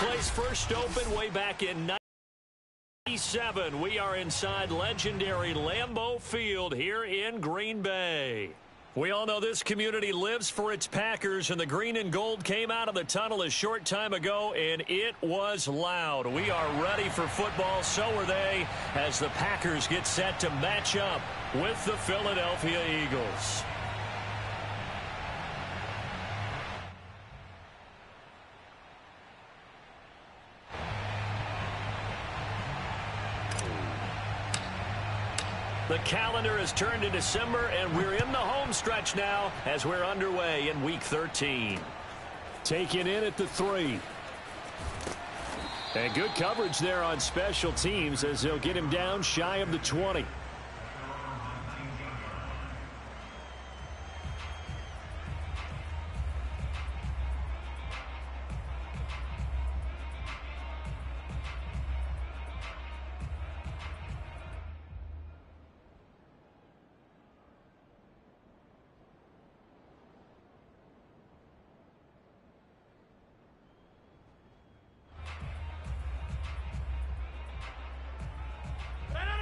place first opened way back in 1997. We are inside legendary Lambeau Field here in Green Bay. We all know this community lives for its Packers, and the green and gold came out of the tunnel a short time ago, and it was loud. We are ready for football, so are they, as the Packers get set to match up with the Philadelphia Eagles. The calendar has turned to December, and we're in the home stretch now as we're underway in Week 13. Taken in at the 3. And good coverage there on special teams as they'll get him down shy of the 20.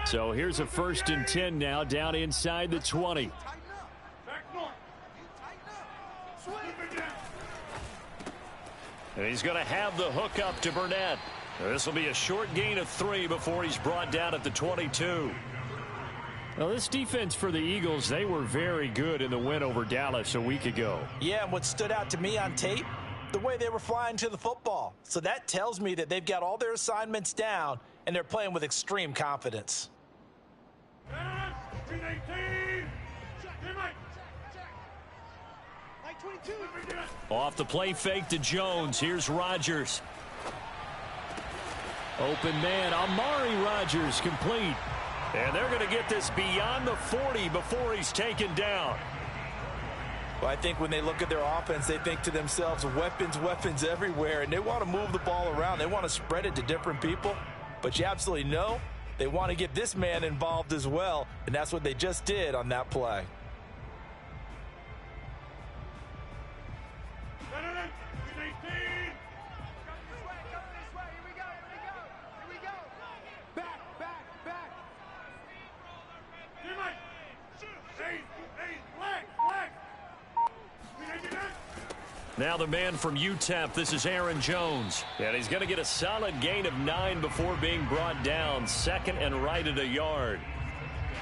So here's a 1st and 10 now down inside the 20. And he's going to have the hook up to Burnett. This will be a short gain of 3 before he's brought down at the 22. Well, this defense for the Eagles, they were very good in the win over Dallas a week ago. Yeah, and what stood out to me on tape, the way they were flying to the football. So that tells me that they've got all their assignments down, and they're playing with extreme confidence. Off the play fake to Jones. Here's Rodgers. Open man, Amari Rodgers complete. And they're going to get this beyond the 40 before he's taken down. Well, I think when they look at their offense, they think to themselves, weapons, weapons everywhere, and they want to move the ball around. They want to spread it to different people, but you absolutely know they want to get this man involved as well, and that's what they just did on that play. Now the man from UTEP, this is Aaron Jones. And he's going to get a solid gain of 9 before being brought down. 2nd and right at a yard.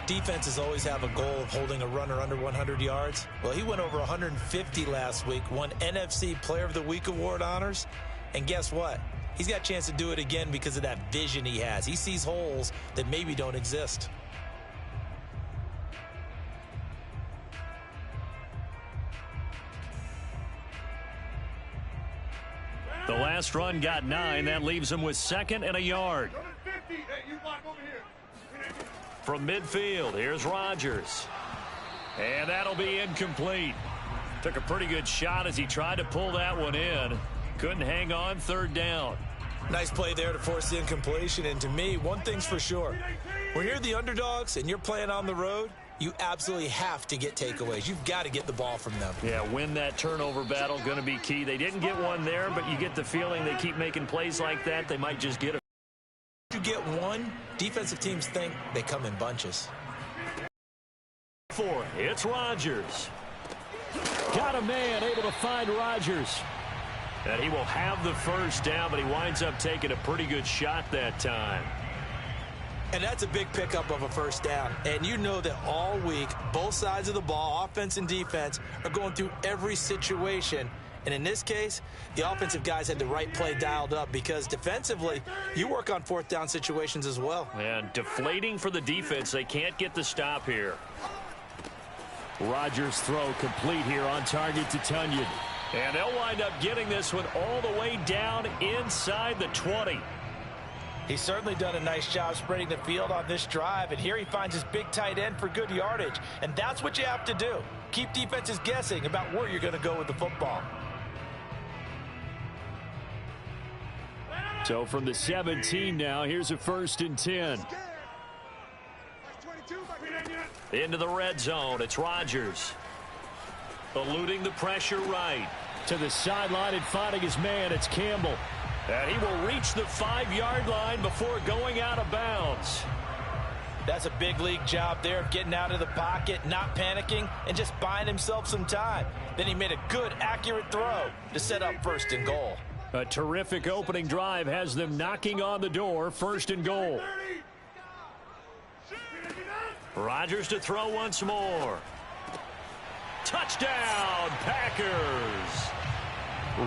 Defenses always have a goal of holding a runner under 100 yards. Well, he went over 150 last week, won NFC Player of the Week award honors. And guess what? He's got a chance to do it again because of that vision he has. He sees holes that maybe don't exist. The last run got 9. That leaves him with 2nd and a yard. From midfield, here's Rodgers. And that'll be incomplete. Took a pretty good shot as he tried to pull that one in. Couldn't hang on. 3rd down. Nice play there to force the incompletion. And to me, one thing's for sure. When you're the underdogs and you're playing on the road, you absolutely have to get takeaways. You've got to get the ball from them. Yeah, win that turnover battle, going to be key. They didn't get one there, but you get the feeling they keep making plays like that, they might just get it. You get one, defensive teams think they come in bunches. 4, it's Rodgers. Got a man able to find Rodgers. And he will have the 1st down, but he winds up taking a pretty good shot that time. And that's a big pickup of a 1st down. And you know that all week, both sides of the ball, offense and defense, are going through every situation. And in this case, the offensive guys had the right play dialed up because defensively, you work on 4th down situations as well. And deflating for the defense. They can't get the stop here. Rodgers' throw complete here on target to Tunyon. And they'll wind up getting this one all the way down inside the 20. He's certainly done a nice job spreading the field on this drive, and here he finds his big tight end for good yardage. And that's what you have to do. Keep defenses guessing about where you're going to go with the football. So from the 17 now, here's a 1st and 10. Into the red zone, it's Rodgers. Eluding the pressure right. To the sideline and finding his man, it's Campbell. And he will reach the 5-yard line before going out of bounds. That's a big league job there, getting out of the pocket, not panicking, and just buying himself some time. Then he made a good, accurate throw to set up 1st and goal. A terrific opening drive has them knocking on the door, 1st and goal. Rodgers to throw once more. Touchdown, Packers!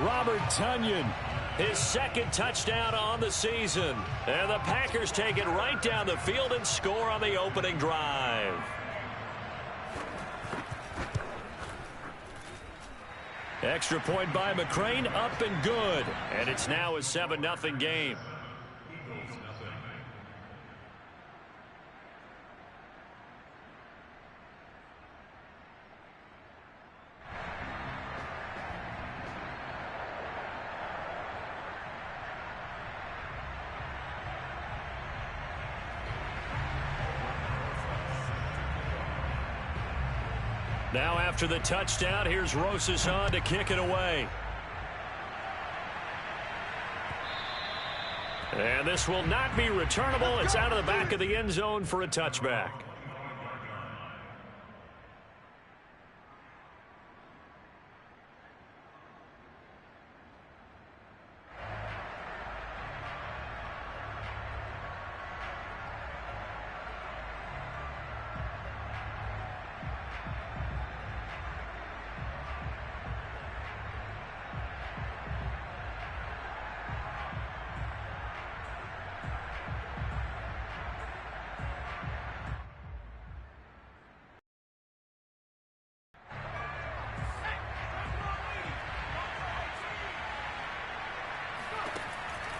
Robert Tonyan, his 2nd touchdown on the season. And the Packers take it right down the field and score on the opening drive. Extra point by McCrane, up and good. And it's now a 7-0 game. Now after the touchdown, here's Rosas on to kick it away. And this will not be returnable. It's out of the back of the end zone for a touchback.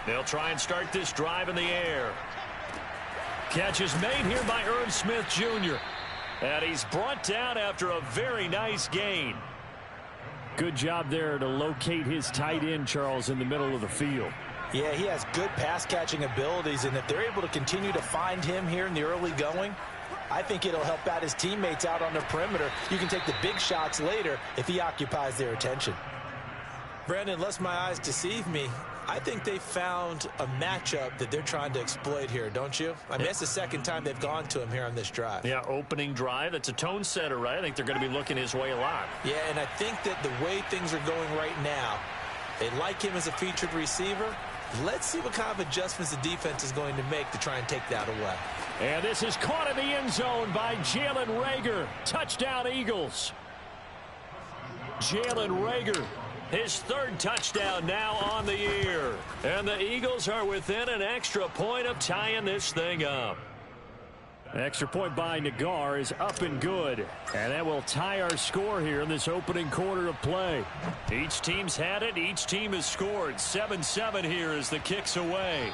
They'll try and start this drive in the air. Catch is made here by Irv Smith Jr. And he's brought down after a very nice gain. Good job there to locate his tight end, Charles, in the middle of the field. Yeah, he has good pass-catching abilities, and if they're able to continue to find him here in the early going, I think it'll help out his teammates out on the perimeter. You can take the big shots later if he occupies their attention. Brandon, lest my eyes deceive me, I think they found a matchup that they're trying to exploit here, don't you? I mean, that's the 2nd time they've gone to him here on this drive. Yeah, opening drive. That's a tone setter, right? I think they're going to be looking his way a lot. Yeah, and I think that the way things are going right now, they like him as a featured receiver. Let's see what kind of adjustments the defense is going to make to try and take that away. And this is caught in the end zone by Jalen Reagor. Touchdown, Eagles. Jalen Reagor, his 3rd touchdown now on the year. And the Eagles are within an extra point of tying this thing up. Extra point by Nagar is up and good. And that will tie our score here in this opening quarter of play. Each team's had it. Each team has scored. 7-7 here as the kick's away.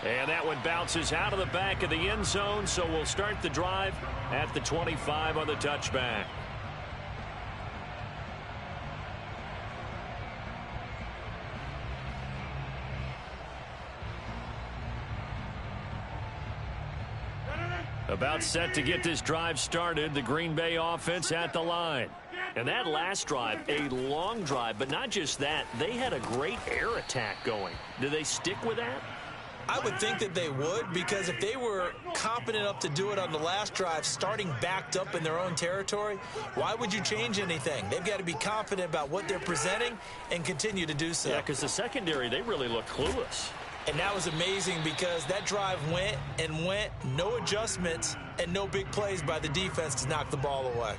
And that one bounces out of the back of the end zone, so we'll start the drive at the 25 on the touchback. About set to get this drive started, the Green Bay offense at the line. And that last drive, a long drive, but not just that, they had a great air attack going. Do they stick with that? I would think that they would, because if they were competent enough to do it on the last drive, starting backed up in their own territory, why would you change anything? They've got to be confident about what they're presenting and continue to do so. Yeah, because the secondary, they really look clueless. And that was amazing because that drive went and went, no adjustments and no big plays by the defense to knock the ball away.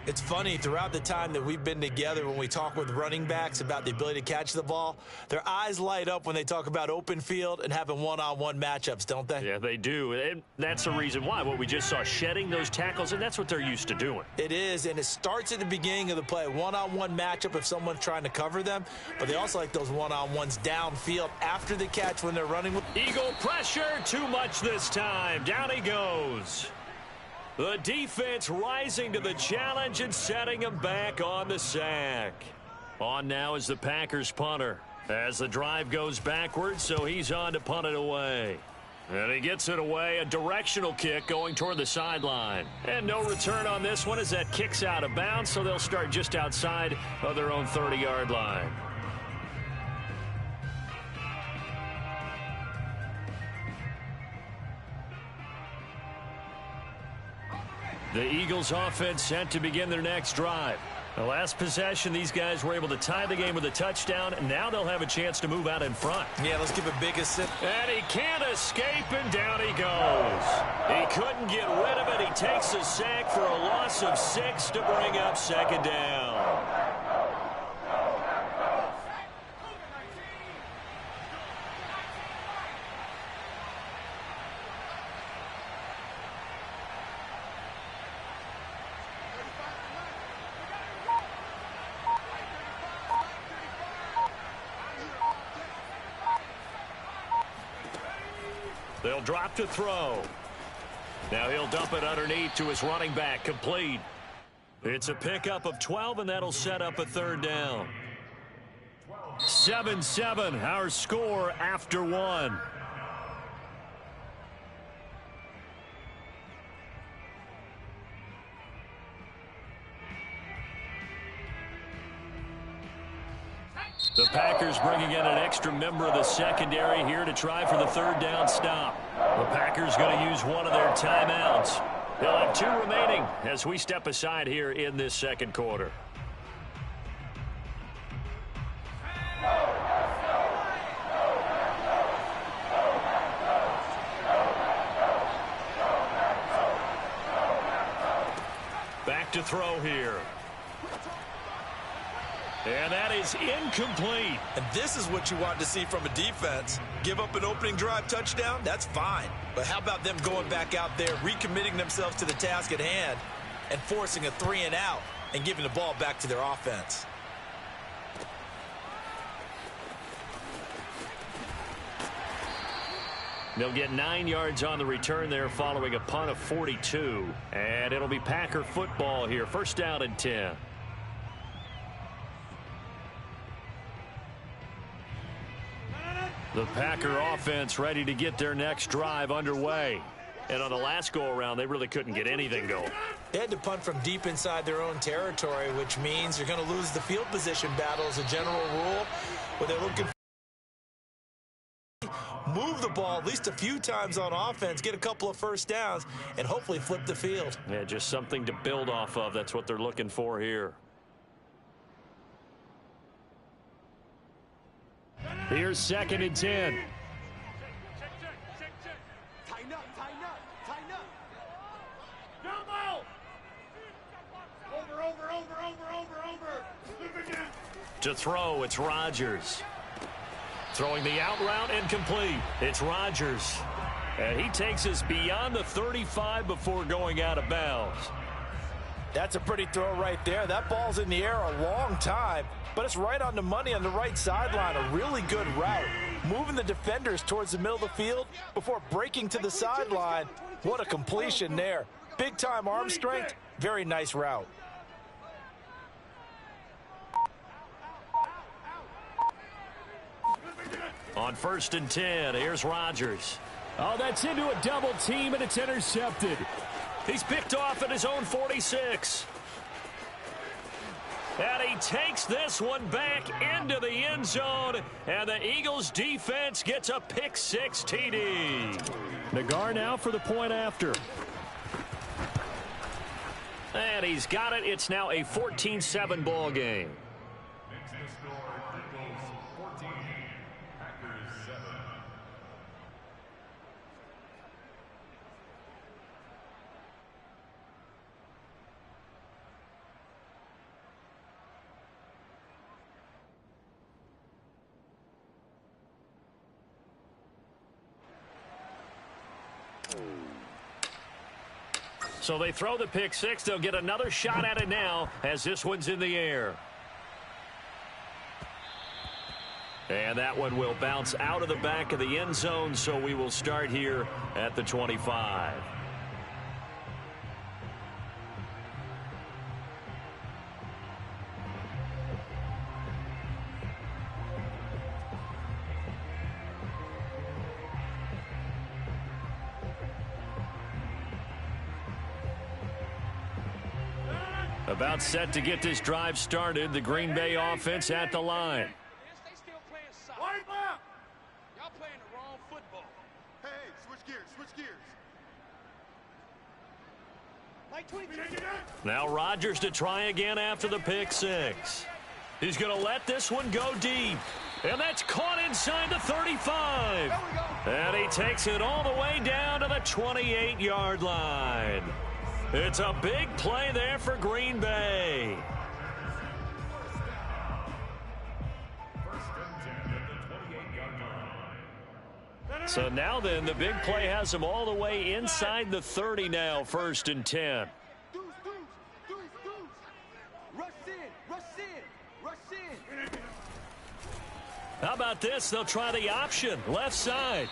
It's funny, throughout the time that we've been together, when we talk with running backs about the ability to catch the ball, their eyes light up when they talk about open field and having one-on-one matchups, don't they? Yeah, they do. And that's the reason why. What we just saw, shedding those tackles, and that's what they're used to doing. It is, and it starts at the beginning of the play. One-on-one matchup if someone's trying to cover them, but they also like those one-on-ones downfield after the catch when they're running. Eagle pressure, too much this time. Down he goes. The defense rising to the challenge and setting him back on the sack. On now is the Packers punter as the drive goes backwards, so he's on to punt it away. And he gets it away, a directional kick going toward the sideline. And no return on this one as that kick's out of bounds, so they'll start just outside of their own 30-yard line. The Eagles offense set to begin their next drive. The last possession, these guys were able to tie the game with a touchdown, and now they'll have a chance to move out in front. Yeah, let's give a big assist. And he can't escape, and down he goes. He couldn't get rid of it. He takes a sack for a loss of 6 to bring up second down. They'll drop to throw. Now he'll dump it underneath to his running back, complete. It's a pickup of 12, and that'll set up a third down. 7-7, our score after 1. The Packers bringing in an extra member of the secondary here to try for the third down stop. The Packers going to use one of their timeouts. They'll have 2 remaining as we step aside here in this second quarter. Back to throw here. And that is incomplete. And this is what you want to see from a defense. Give up an opening drive touchdown, that's fine. But how about them going back out there, recommitting themselves to the task at hand, and forcing a 3 and out and giving the ball back to their offense? They'll get 9 yards on the return there following a punt of 42. And it'll be Packer football here. First down and 10. The Packer offense ready to get their next drive underway. And on the last go-around, they really couldn't get anything going. They had to punt from deep inside their own territory, which means you're going to lose the field position battle as a general rule. But they're looking for move the ball at least a few times on offense, get a couple of first downs, and hopefully flip the field. Yeah, just something to build off of. That's what they're looking for here. Here's second and 10. Tighten up, tighten up, tighten up. Over. To throw, it's Rodgers. Throwing the out route, incomplete. It's Rodgers. And he takes us beyond the 35 before going out of bounds. That's a pretty throw right there. That ball's in the air a long time, but it's right on the money on the right sideline. A really good route. Moving the defenders towards the middle of the field before breaking to the sideline. What a completion there. Big-time arm strength. Very nice route. On first and 10, here's Rodgers. Oh, that's into a double team, and it's intercepted. He's picked off at his own 46. And he takes this one back into the end zone. And the Eagles defense gets a pick-6 TD. Nagar now for the point after. And he's got it. It's now a 14-7 ball game. So they throw the pick-6. They'll get another shot at it now as this one's in the air. And that one will bounce out of the back of the end zone, so we will start here at the 25. About set to get this drive started. The Green Bay offense at the line. They still playing soccer. Wipe up! Y'all playing the wrong football. Hey, switch gears, switch gears. Now Rodgers to try again after the pick six. He's going to let this one go deep. And that's caught inside the 35. And he takes it all the way down to the 28-yard line. It's a big play there for Green Bay. So now then, the big play has him all the way inside the 30 now, 1st and 10. How about this? They'll try the option, left side.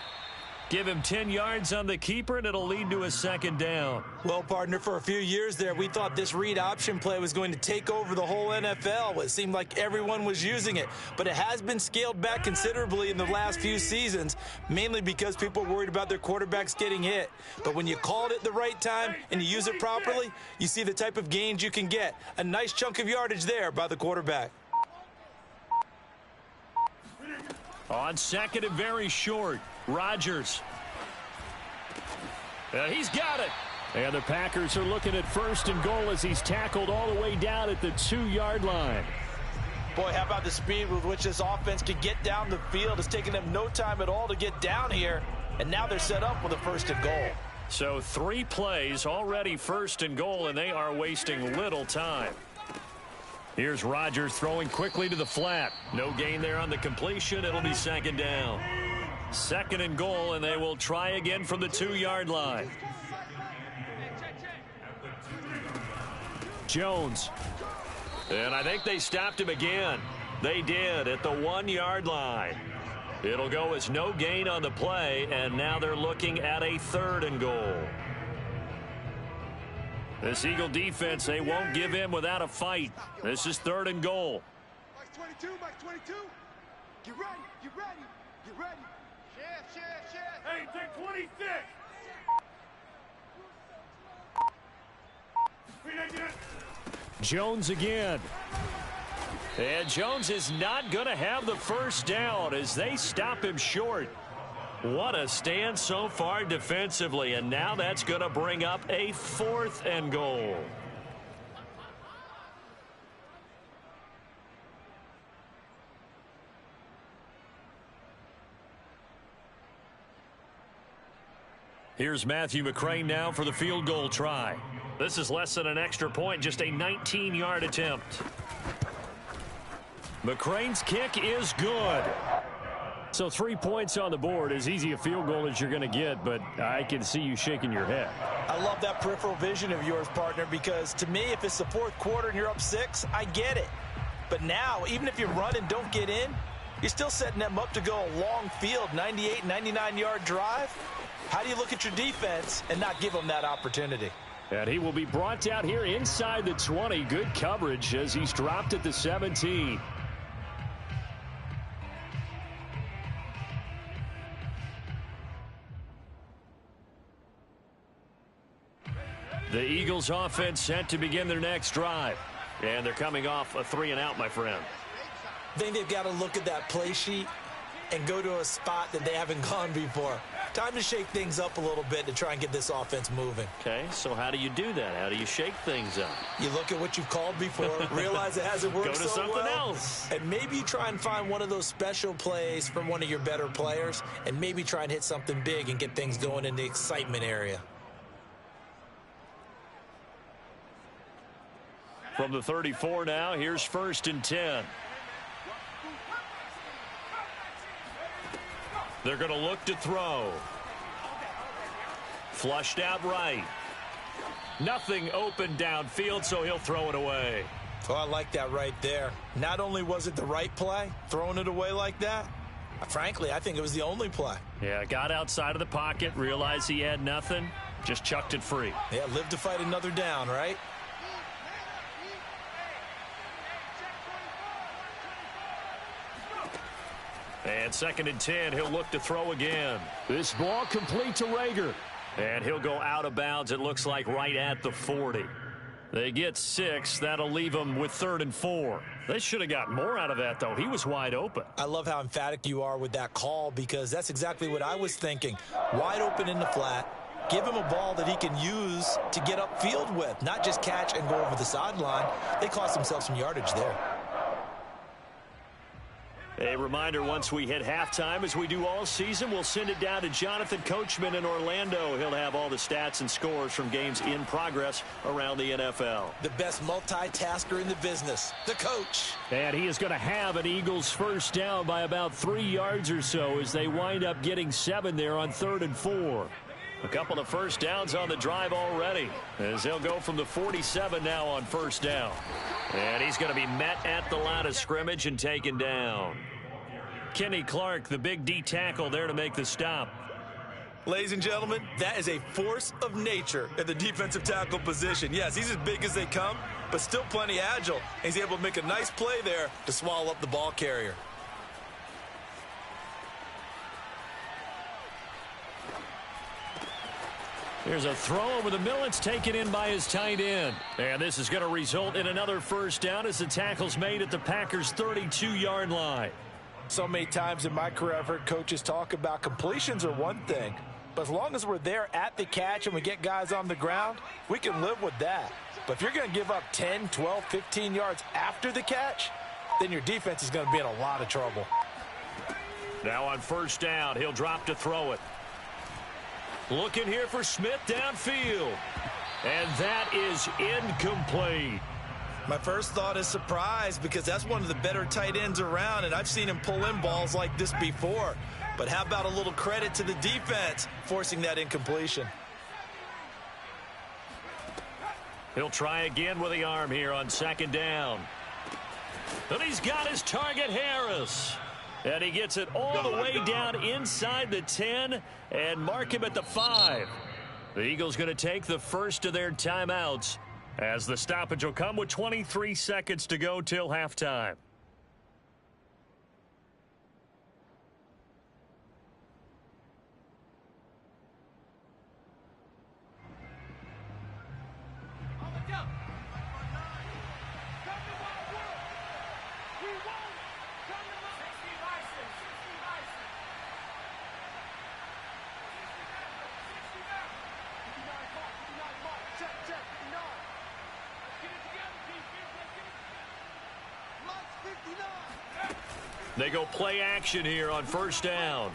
Give him 10 yards on the keeper, and it'll lead to a 2nd down. Well, partner, for a few years there, we thought this read option play was going to take over the whole NFL. It seemed like everyone was using it, but it has been scaled back considerably in the last few seasons, mainly because people are worried about their quarterbacks getting hit. But when you call it at the right time and you use it properly, you see the type of gains you can get. A nice chunk of yardage there by the quarterback. On 2nd and very short, Rodgers. He's got it. And the Packers are looking at 1st and goal as he's tackled all the way down at the 2-yard line. Boy, how about the speed with which this offense could get down the field? It's taken them no time at all to get down here, and now they're set up with a 1st and goal. So 3 plays already 1st and goal, and they are wasting little time. Here's Rodgers throwing quickly to the flat. No gain there on the completion. It'll be 2nd down. 2nd and goal, and they will try again from the 2-yard line. Jones. And I think they stopped him again. They did at the 1-yard line. It'll go as no gain on the play, and now they're looking at a 3rd and goal. This Eagle defense, they won't give in without a fight. This is 3rd and goal. Mike 22, Mike 22. Get ready, get ready, get ready. Chef. Hey, take 26. Jones again. And Jones is not going to have the 1st down as they stop him short. What a stand so far defensively, and now that's going to bring up a 4th and goal. Here's Matthew McCrane now for the field goal try. This is less than an extra point, just a 19-yard attempt. McCrane's kick is good. So 3 points on the board, as easy a field goal as you're going to get, but I can see you shaking your head. I love that peripheral vision of yours, partner, because to me, if it's the 4th quarter and you're up 6, I get it. But now, even if you run and don't get in, you're still setting them up to go a long field, 98, 99-yard drive. How do you look at your defense and not give them that opportunity? And he will be brought down here inside the 20. Good coverage as he's dropped at the 17. The Eagles offense set to begin their next drive. And they're coming off a 3-and-out, my friend. I think they've got to look at that play sheet and go to a spot that they haven't gone before. Time to shake things up a little bit to try and get this offense moving. Okay, so how do you do that? How do you shake things up? You look at what you've called before, realize it hasn't worked so well. Go to something else. And maybe you try and find one of those special plays from one of your better players, and maybe try and hit something big and get things going in the excitement area. From the 34 now, here's 1st and 10. They're going to look to throw. Flushed out right. Nothing open downfield, so he'll throw it away. Oh, I like that right there. Not only was it the right play, throwing it away like that, frankly, I think it was the only play. Yeah, got outside of the pocket, realized he had nothing, just chucked it free. Yeah, live to fight another down, right? And 2nd and 10, he'll look to throw again. This ball complete to Rager. And he'll go out of bounds, it looks like, right at the 40. They get 6. That'll leave them with 3rd and 4. They should have got more out of that, though. He was wide open. I love how emphatic you are with that call, because that's exactly what I was thinking. Wide open in the flat. Give him a ball that he can use to get upfield with, not just catch and go over the sideline. They cost themselves some yardage there. A reminder, once we hit halftime, as we do all season, we'll send it down to Jonathan Coachman in Orlando. He'll have all the stats and scores from games in progress around the NFL. The best multitasker in the business, the coach. And he is going to have an Eagles first down by about 3 yards or so as they wind up getting 7 there on 3rd and 4. A couple of first downs on the drive already, as they'll go from the 47 now on first down. And he's going to be met at the line of scrimmage and taken down. Kenny Clark, the big D tackle, there to make the stop. Ladies and gentlemen, that is a force of nature at the defensive tackle position. Yes, he's as big as they come, but still plenty agile. He's able to make a nice play there to swallow up the ball carrier. Here's a throw over the middle. It's taken in by his tight end. And this is going to result in another first down as the tackle's made at the Packers' 32-yard line. So many times in my career I've heard coaches talk about completions are one thing, but as long as we're there at the catch and we get guys on the ground, we can live with that. But if you're going to give up 10, 12, 15 yards after the catch, then your defense is going to be in a lot of trouble. Now on first down, he'll drop to throw it. Looking here for Smith downfield. And that is incomplete. My first thought is surprise because that's one of the better tight ends around, and I've seen him pull in balls like this before. But how about a little credit to the defense forcing that incompletion? He'll try again with the arm here on second down. And he's got his target, Harris. And he gets it all the way down inside the 10 and mark him at the 5. The Eagles going to take the first of their timeouts as the stoppage will come with 23 seconds to go till halftime. They go play action here on first down.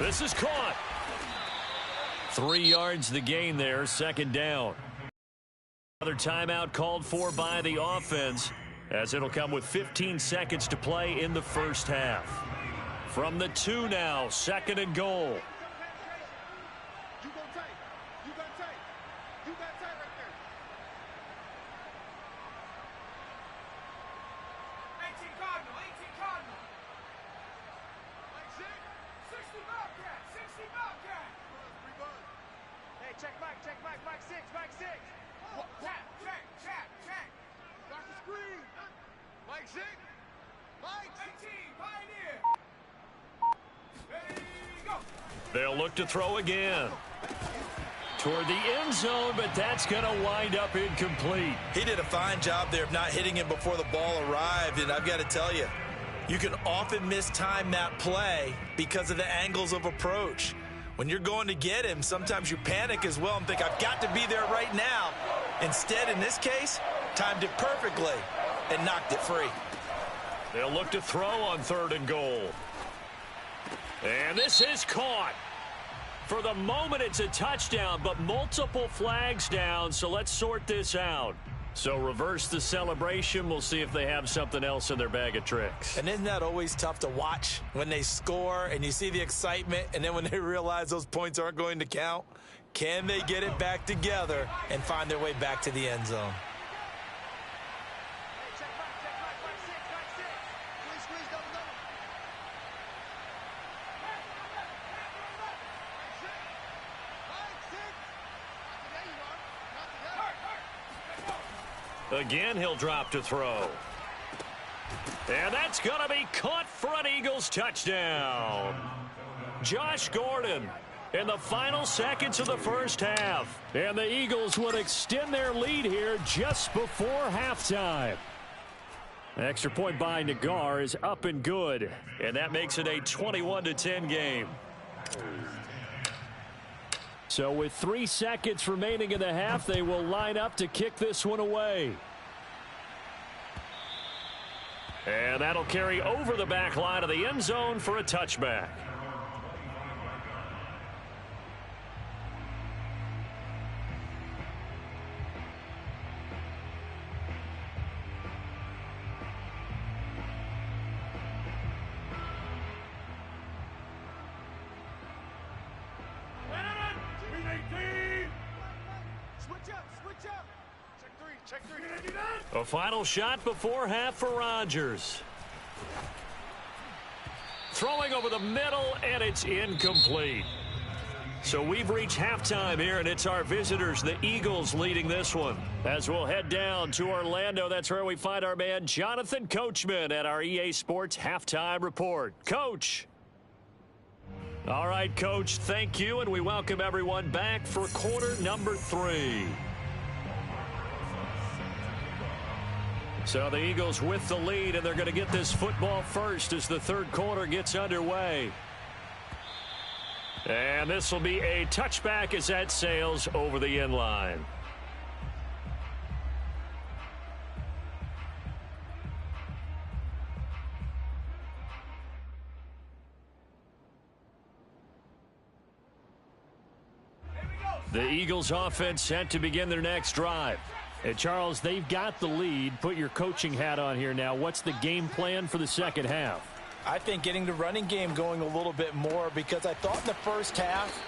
This is caught. 3 yards the gain there, second down. Another timeout called for by the offense as it'll come with 15 seconds to play in the first half. From the 2 now, second and goal. They'll look to throw again. Toward the end zone, but that's going to wind up incomplete. He did a fine job there of not hitting him before the ball arrived, and I've got to tell you, you can often mistime that play because of the angles of approach. When you're going to get him, sometimes you panic as well and think, I've got to be there right now. Instead, in this case, timed it perfectly and knocked it free. They'll look to throw on third and goal. And this is caught. For the moment, it's a touchdown, but multiple flags down, so let's sort this out. So reverse the celebration. We'll see if they have something else in their bag of tricks. And isn't that always tough to watch when they score and you see the excitement, and then when they realize those points aren't going to count? Can they get it back together and find their way back to the end zone? Again, he'll drop to throw. And that's going to be caught for an Eagles touchdown. Josh Gordon in the final seconds of the first half. And the Eagles would extend their lead here just before halftime. Extra point by Nagar is up and good. And that makes it a 21-10 game. So with 3 seconds remaining in the half, they will line up to kick this one away. And that'll carry over the back line of the end zone for a touchback. A final shot before half for Rodgers. Throwing over the middle, and it's incomplete. So we've reached halftime here, and it's our visitors, the Eagles, leading this one. As we'll head down to Orlando, that's where we find our man Jonathan Coachman at our EA Sports Halftime Report. Coach. All right, Coach, thank you, and we welcome everyone back for quarter number 3. So the Eagles with the lead, and they're going to get this football first as the third quarter gets underway. And this will be a touchback as that sails over the end line. The Eagles offense set to begin their next drive. And Charles, they've got the lead. Put your coaching hat on here now. What's the game plan for the second half? I think getting the running game going a little bit more, because I thought in the first half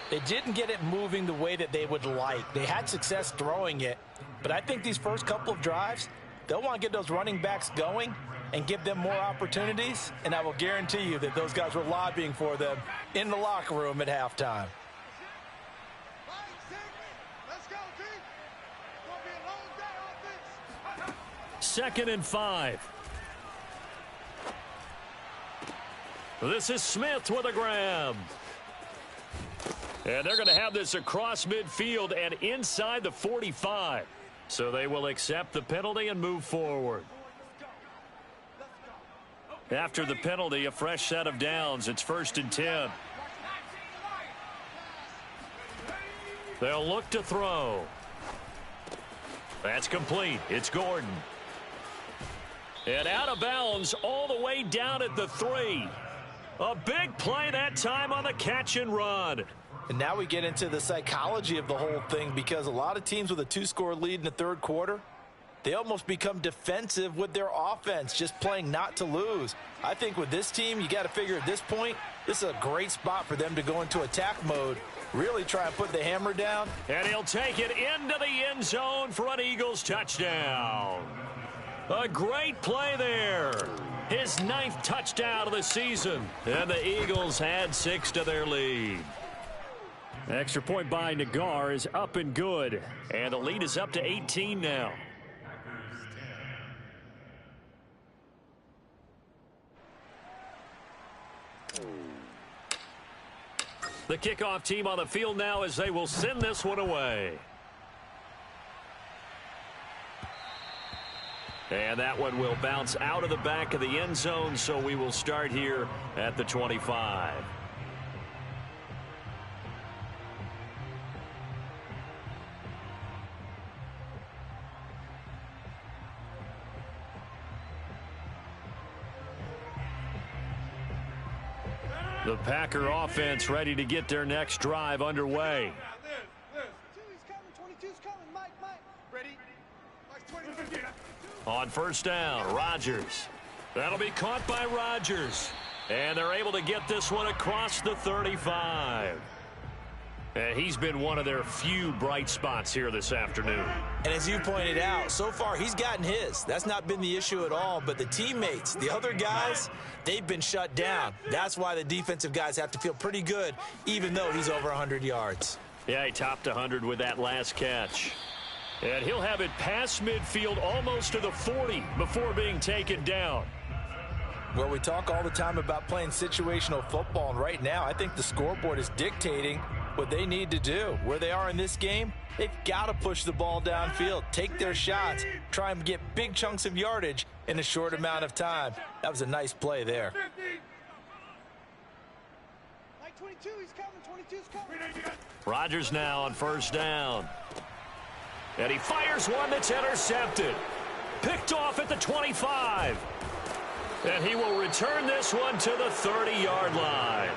they didn't get it moving the way that they would like. They had success throwing it, but I think these first couple of drives, they'll want to get those running backs going and give them more opportunities, and I will guarantee you that those guys were lobbying for them in the locker room at halftime. Second and 5. This is Smith with a grab. And they're going to have this across midfield and inside the 45. So they will accept the penalty and move forward. After the penalty, a fresh set of downs. It's 1st and 10. They'll look to throw. That's complete. It's Gordon. And out of bounds all the way down at the 3. A big play that time on the catch and run. And now we get into the psychology of the whole thing, because a lot of teams with a 2-score lead in the third quarter, they almost become defensive with their offense, just playing not to lose. I think with this team, you got to figure at this point, this is a great spot for them to go into attack mode, really try and put the hammer down. And he'll take it into the end zone for an Eagles touchdown. A great play there. His 9th touchdown of the season. And the Eagles add 6 to their lead. Extra point by Nagar is up and good. And the lead is up to 18 now. The kickoff team on the field now as they will send this one away. And that one will bounce out of the back of the end zone, so we will start here at the 25. The Packer offense ready to get their next drive underway. 22's coming, Mike. Ready? Mike's 20. On first down, Rodgers. That'll be caught by Rodgers. And they're able to get this one across the 35. And he's been one of their few bright spots here this afternoon. And as you pointed out, so far he's gotten his. That's not been the issue at all. But the teammates, the other guys, they've been shut down. That's why the defensive guys have to feel pretty good, even though he's over 100 yards. Yeah, he topped 100 with that last catch. And he'll have it past midfield almost to the 40 before being taken down. Well, we talk all the time about playing situational football, and right now I think the scoreboard is dictating what they need to do. Where they are in this game, they've got to push the ball downfield, take their shots, try and get big chunks of yardage in a short amount of time. That was a nice play there. 22, he's coming, 22's coming. Rodgers now on first down. And he fires one that's intercepted. Picked off at the 25. And he will return this one to the 30-yard line.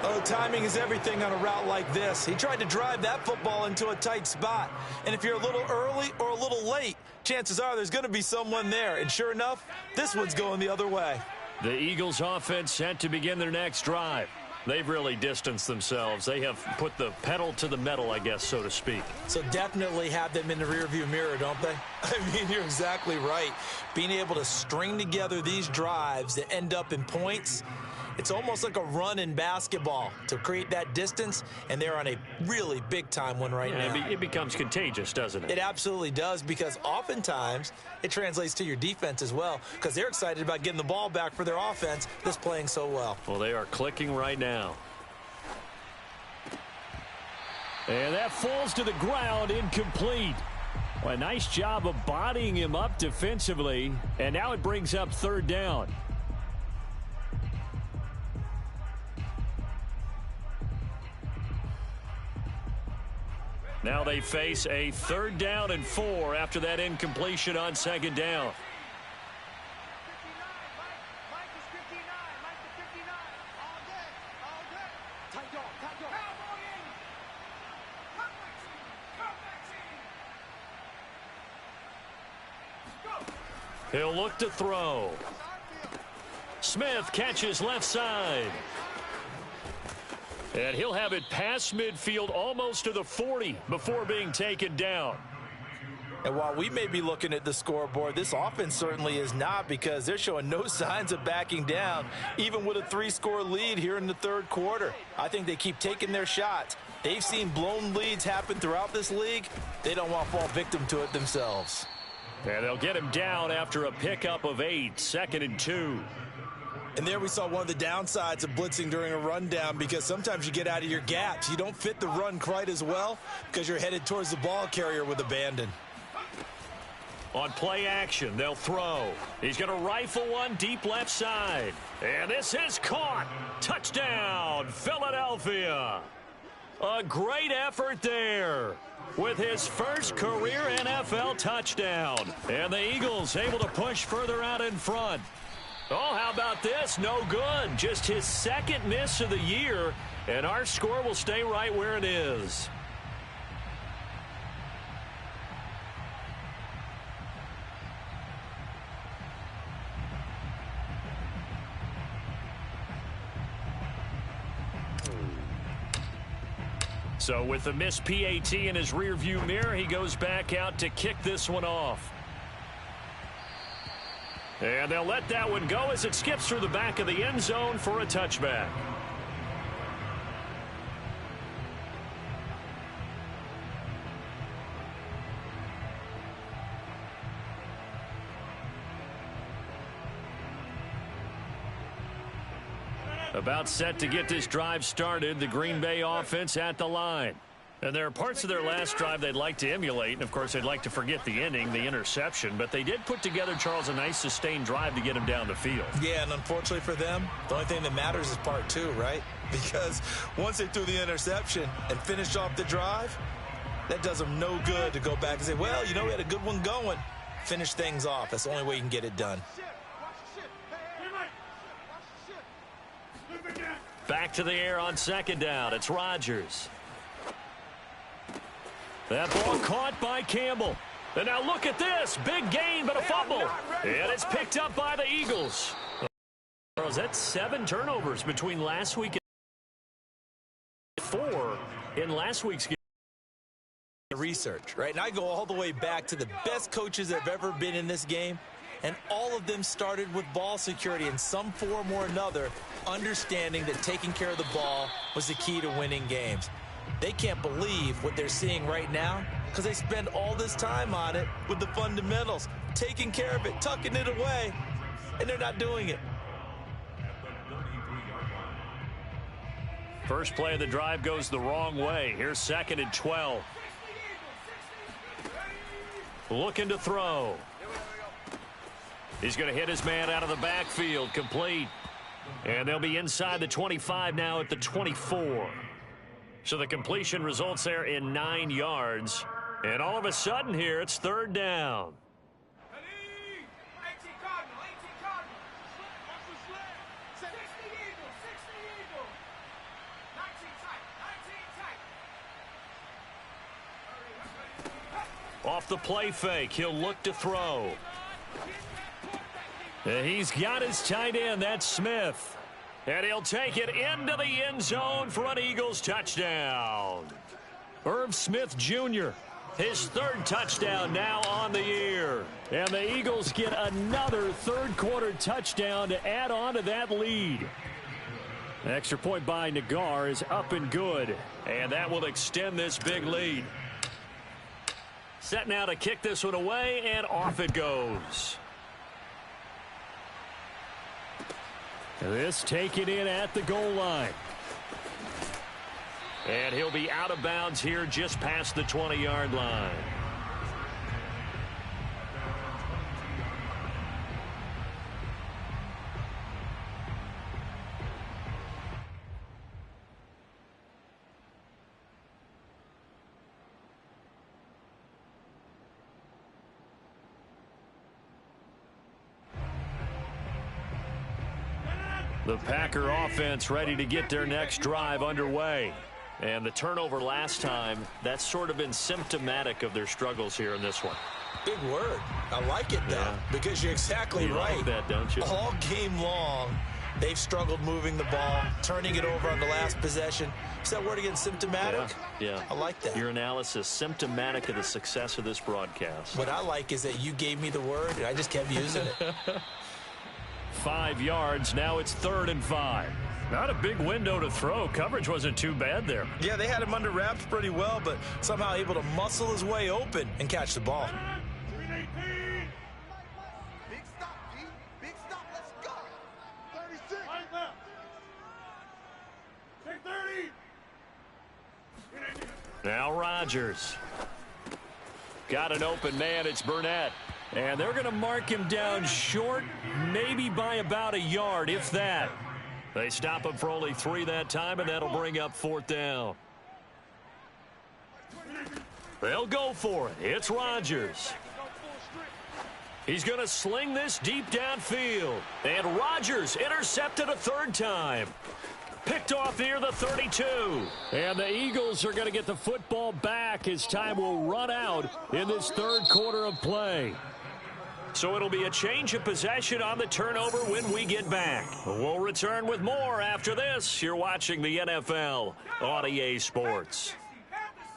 Oh, timing is everything on a route like this. He tried to drive that football into a tight spot. And if you're a little early or a little late, chances are there's going to be someone there. And sure enough, this one's going the other way. The Eagles offense set to begin their next drive. They've really distanced themselves. They have put the pedal to the metal, I guess, so to speak. So definitely have them in the rearview mirror, don't they? I mean, you're exactly right. Being able to string together these drives that end up in points, it's almost like a run in basketball to create that distance, and they're on a really big-time one right now. It becomes contagious, doesn't it? It absolutely does, because oftentimes it translates to your defense as well, because they're excited about getting the ball back for their offense that's playing so well. Well, they are clicking right now. And that falls to the ground, incomplete. Well, a nice job of bodying him up defensively, and now it brings up third down. Now they face a 3rd down and 4 after that incompletion on 2nd down. Mike is 59, Mike is 59. All day, all day. Tight dog, tight dog. He'll look to throw. Smith catches left side. And he'll have it past midfield almost to the 40 before being taken down. And while we may be looking at the scoreboard, this offense certainly is not, because they're showing no signs of backing down, even with a 3-score lead here in the 3rd quarter. I think they keep taking their shots. They've seen blown leads happen throughout this league. They don't want to fall victim to it themselves. And they'll get him down after a pickup of 8, 2nd and 2. And there we saw one of the downsides of blitzing during a rundown, because sometimes you get out of your gaps. You don't fit the run quite as well because you're headed towards the ball carrier with abandon. On play action, they'll throw. He's going to rifle one deep left side. And this is caught. Touchdown, Philadelphia. A great effort there with his first career NFL touchdown. And the Eagles able to push further out in front. Oh, how about this? No good. Just his 2nd miss of the year, and our score will stay right where it is. So with the missed PAT in his rearview mirror, he goes back out to kick this one off. And they'll let that one go as it skips through the back of the end zone for a touchback. About set to get this drive started, the Green Bay offense at the line. And there are parts of their last drive they'd like to emulate. And, of course, they'd like to forget the ending, the interception. But they did put together, Charles, a nice sustained drive to get him down the field. Yeah, and unfortunately for them, the only thing that matters is part 2, right? Because once they threw the interception and finished off the drive, that does them no good to go back and say, well, you know, we had a good one going. Finish things off. That's the only way you can get it done. Back to the air on 2nd down. It's Rodgers. That ball caught by Campbell. And now look at this. Big gain, but a fumble. And it's picked up by the Eagles. That's 7 turnovers between last week and 4 in last week's game. Research, right? And I go all the way back to the best coaches that have ever been in this game. And all of them started with ball security in some form or another, understanding that taking care of the ball was the key to winning games. They can't believe what they're seeing right now because they spend all this time on it with the fundamentals, taking care of it, tucking it away, and they're not doing it. First play of the drive goes the wrong way. Here's 2nd and 12. Looking to throw. He's going to hit his man out of the backfield, complete. And they'll be inside the 25 now at the 24. So the completion results there in 9 yards. And all of a sudden here, it's third down. Off the play fake, he'll look to throw. And he's got his tight end, that's Smith. And he'll take it into the end zone for an Eagles touchdown. Irv Smith Jr., his 3rd touchdown now on the year. And the Eagles get another third-quarter touchdown to add on to that lead. An extra point by Nagar is up and good. And that will extend this big lead. Set now to kick this one away, and off it goes. This taken in at the goal line. And he'll be out of bounds here just past the 20-yard line. The Packer offense ready to get their next drive underway. And the turnover last time, that's sort of been symptomatic of their struggles here in this one. Big word. I like it, though, because you're exactly right. Like that, don't you? All game long, they've struggled moving the ball, turning it over on the last possession. Is that word again, symptomatic? Yeah. I like that. Your analysis, symptomatic of the success of this broadcast. What I like is that you gave me the word, and I just kept using it. 5 yards. Now it's 3rd and 5. Not a big window to throw. Coverage wasn't too bad there. Yeah, they had him under wraps pretty well, but somehow able to muscle his way open and catch the ball. Big stop, G. Big stop. Let's go. 36. Right left. Take 30. Now Rodgers. Got an open man. It's Burnett. And they're going to mark him down short, maybe by about a yard, if that. They stop him for only 3 that time, and that'll bring up 4th down. They'll go for it. It's Rodgers. He's going to sling this deep downfield. And Rodgers intercepted a 3rd time. Picked off near the 32. And the Eagles are going to get the football back as time will run out in this 3rd quarter of play. So it'll be a change of possession on the turnover when we get back. We'll return with more after this. You're watching the NFL on EA Sports.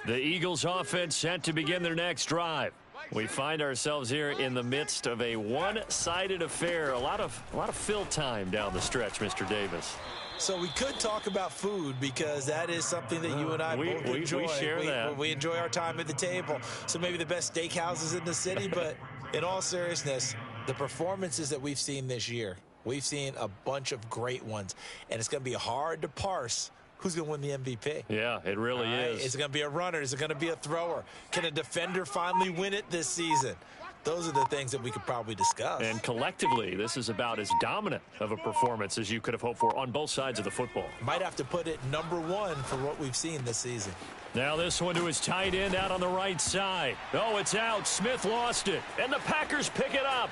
The Eagles offense set to begin their next drive. We find ourselves here in the midst of a one-sided affair. A lot of fill time down the stretch, Mr. Davis. So we could talk about food because that is something that you and I both enjoy. We share that. We enjoy our time at the table. So maybe the best steakhouses in the city, but in all seriousness, the performances that we've seen this year, we've seen a bunch of great ones, and it's going to be hard to parse who's going to win the MVP. Yeah, it really is. Is it going to be a runner? Is it going to be a thrower? Can a defender finally win it this season? Those are the things that we could probably discuss. And collectively, this is about as dominant of a performance as you could have hoped for on both sides of the football. Might have to put it #1 for what we've seen this season. Now this one to his tight end out on the right side. Oh, it's out. Smith lost it. And the Packers pick it up.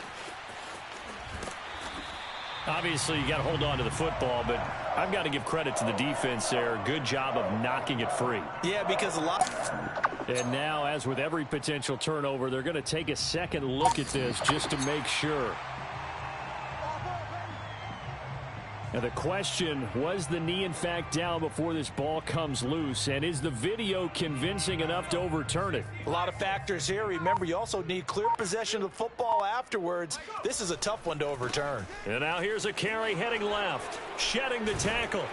Obviously, you got to hold on to the football, but I've got to give credit to the defense there. Good job of knocking it free. Yeah, because a lot. And now, as with every potential turnover, they're going to take a second look at this just to make sure. Now the question, was the knee in fact down before this ball comes loose? And is the video convincing enough to overturn it? A lot of factors here. Remember, you also need clear possession of the football afterwards. This is a tough one to overturn. And now here's a carry heading left, shedding the tackle.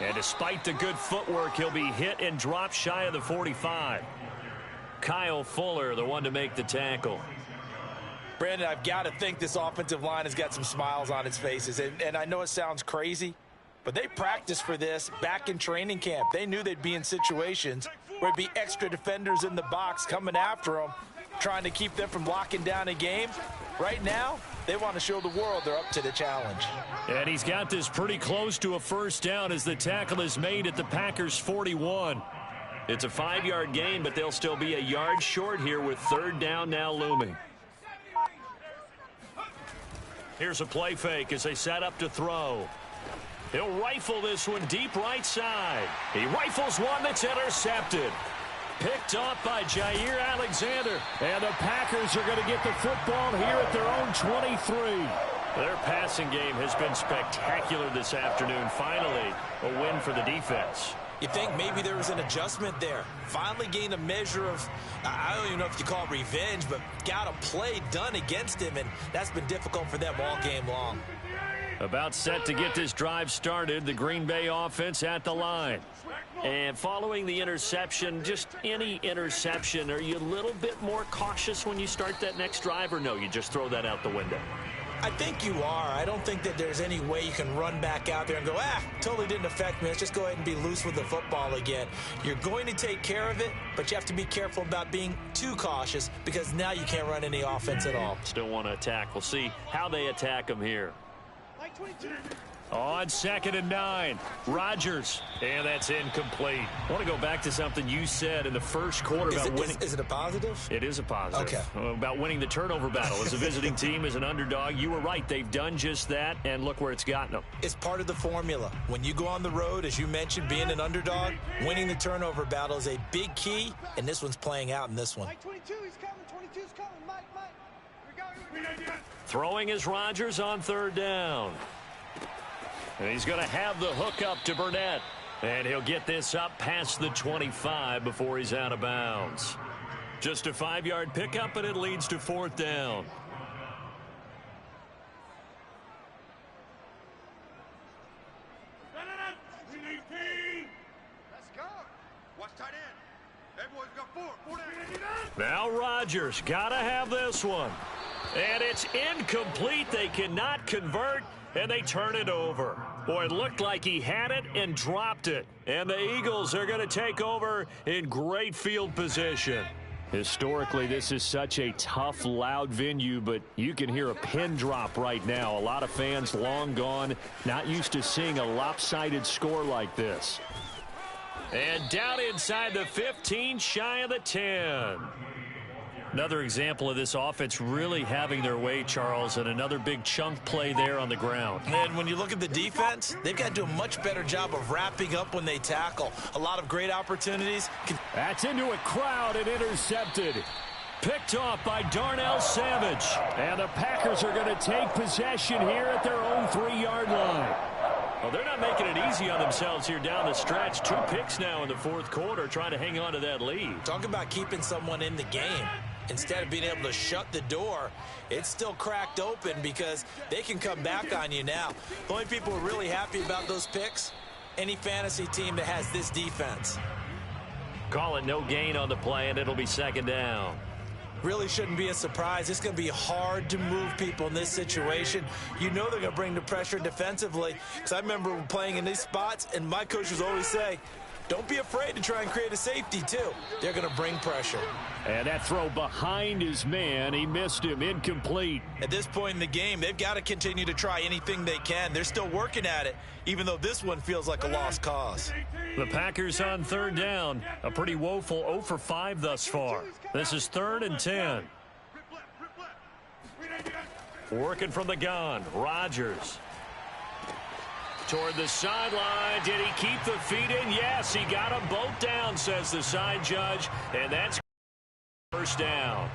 And despite the good footwork, he'll be hit and dropped shy of the 45. Kyle Fuller, the one to make the tackle. Brandon, I've got to think this offensive line has got some smiles on its faces. And I know it sounds crazy, but they practiced for this back in training camp. They knew they'd be in situations where there'd be extra defenders in the box coming after them, trying to keep them from locking down a game. Right now, They want to show the world they're up to the challenge. And he's got this pretty close to a first down as the tackle is made at the Packers' 41. It's a 5-yard gain, but they'll still be a yard short here with third down now looming. Here's a play fake as they set up to throw. He'll rifle this one deep right side. He rifles one that's intercepted. Picked off by Jair Alexander. And the Packers are going to get the football here at their own 23. Their passing game has been spectacular this afternoon. Finally, a win for the defense. You think maybe there was an adjustment there. Finally gained a measure of, I don't even know if you call it revenge, but got a play done against him, and that's been difficult for them all game long. About set to get this drive started, the Green Bay offense at the line. And following the interception, just any interception, are you a little bit more cautious when you start that next drive, or no, you just throw that out the window? I think you are. I don't think that there's any way you can run back out there and go, totally didn't affect me. Let's just go ahead and be loose with the football again. You're going to take care of it, but you have to be careful about being too cautious because now you can't run any offense at all. Still want to attack. We'll see how they attack them here. On 2nd and 9, Rodgers, and that's incomplete. I want to go back to something you said in the first quarter about winning. Is it a positive? It is a positive. Okay. About winning the turnover battle. As a visiting team, as an underdog, you were right. They've done just that, and look where it's gotten them. It's part of the formula. When you go on the road, as you mentioned, being an underdog, winning the turnover battle is a big key, and this one's playing out in this one. Mike 22, he's coming. 22's coming. Mike. Here we go. Throwing is Rodgers on third down. And he's going to have the hook up to Burnett. And he'll get this up past the 25 before he's out of bounds. Just a 5-yard pickup, and it leads to 4th down. Let's go. Watch tight end. That boy's got 4 down. Now Rodgers got to have this one. And it's incomplete. They cannot convert, and they turn it over. Boy, it looked like he had it and dropped it. And the Eagles are going to take over in great field position. Historically, this is such a tough, loud venue, but you can hear a pin drop right now. A lot of fans long gone, not used to seeing a lopsided score like this. And down inside the 15, shy of the 10. Another example of this offense really having their way, Charles, and another big chunk play there on the ground. And when you look at the defense, they've got to do a much better job of wrapping up when they tackle. A lot of great opportunities. That's into a crowd and intercepted. Picked off by Darnell Savage. And the Packers are going to take possession here at their own 3-yard line. Well, they're not making it easy on themselves here down the stretch. 2 picks now in the 4th quarter, trying to hang on to that lead. Talk about keeping someone in the game. Instead of being able to shut the door, it's still cracked open because they can come back on you now. The only people who are really happy about those picks, any fantasy team that has this defense. Call it no gain on the play, and it'll be 2nd down. Really shouldn't be a surprise. It's going to be hard to move people in this situation. You know they're going to bring the pressure defensively. Because I remember playing in these spots, and my coaches always say, don't be afraid to try and create a safety, too. They're going to bring pressure. And that throw behind his man, he missed him, incomplete. At this point in the game, they've got to continue to try anything they can. They're still working at it, even though this one feels like a lost cause. The Packers on 3rd down. A pretty woeful 0 for 5 thus far. This is 3rd and 10. Working from the gun, Rodgers. Toward the sideline. Did he keep the feet in? Yes, he got them both down, says the side judge. And that's 1st down.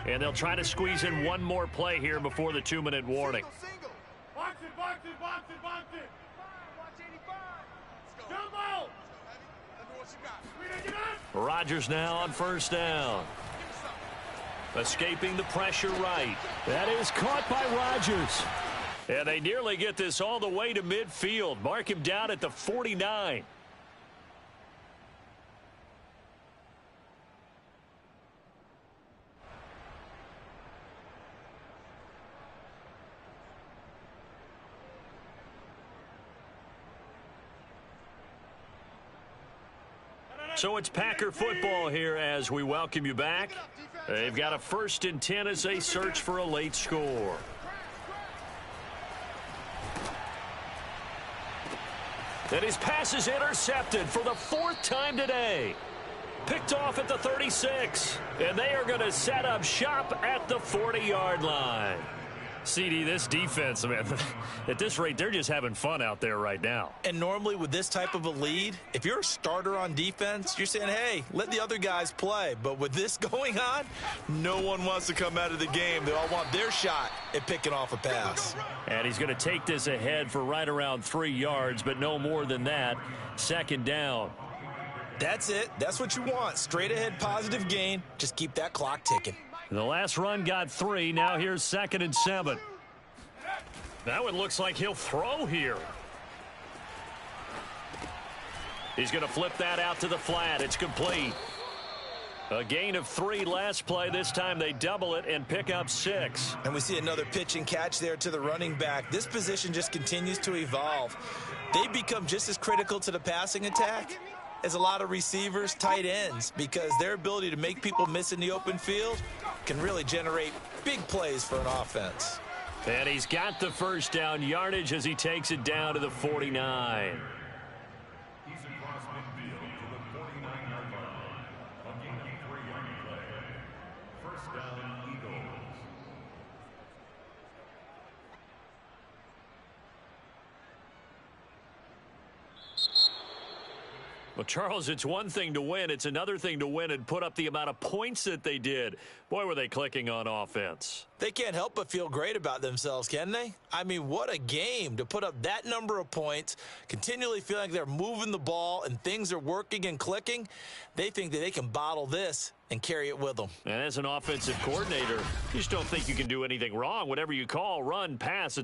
And they'll try to squeeze in one more play here before the 2-minute warning. Box it, box it, box it, box it. Watch 85. Let's go. Jumbo. Let me what you got. Rodgers now on 1st down. Escaping the pressure right. That is caught by Rodgers. And they nearly get this all the way to midfield. Mark him down at the 49. So it's Packer football here as we welcome you back. They've got a 1st and 10 as they search for a late score. And his pass is intercepted for the 4th time today. Picked off at the 36. And they are going to set up shop at the 40-yard line. CD, this defense, man, at this rate, they're just having fun out there right now. And normally with this type of a lead, if you're a starter on defense, you're saying, hey, let the other guys play. But with this going on, no one wants to come out of the game. They all want their shot at picking off a pass. And he's going to take this ahead for right around 3 yards, but no more than that. 2nd down. That's it. That's what you want. Straight ahead positive gain. Just keep that clock ticking. The last run got 3. Now here's 2nd and 7. Now it looks like he'll throw here. He's going to flip that out to the flat. It's complete. A gain of 3 last play. This time they double it and pick up 6. And we see another pitch and catch there to the running back. This position just continues to evolve. They become just as critical to the passing attack as a lot of receivers, tight ends, because their ability to make people miss in the open field can really generate big plays for an offense. And he's got the 1st down yardage as he takes it down to the 49. He's across midfield to the 49-yard line. A gain of 3 on the play. 1st down, Eagles. Well, Charles, it's one thing to win. It's another thing to win and put up the amount of points that they did. Boy, were they clicking on offense. They can't help but feel great about themselves, can they? I mean, what a game to put up that number of points, continually feeling like they're moving the ball and things are working and clicking. They think that they can bottle this and carry it with them. And as an offensive coordinator, you just don't think you can do anything wrong. Whatever you call, run, pass,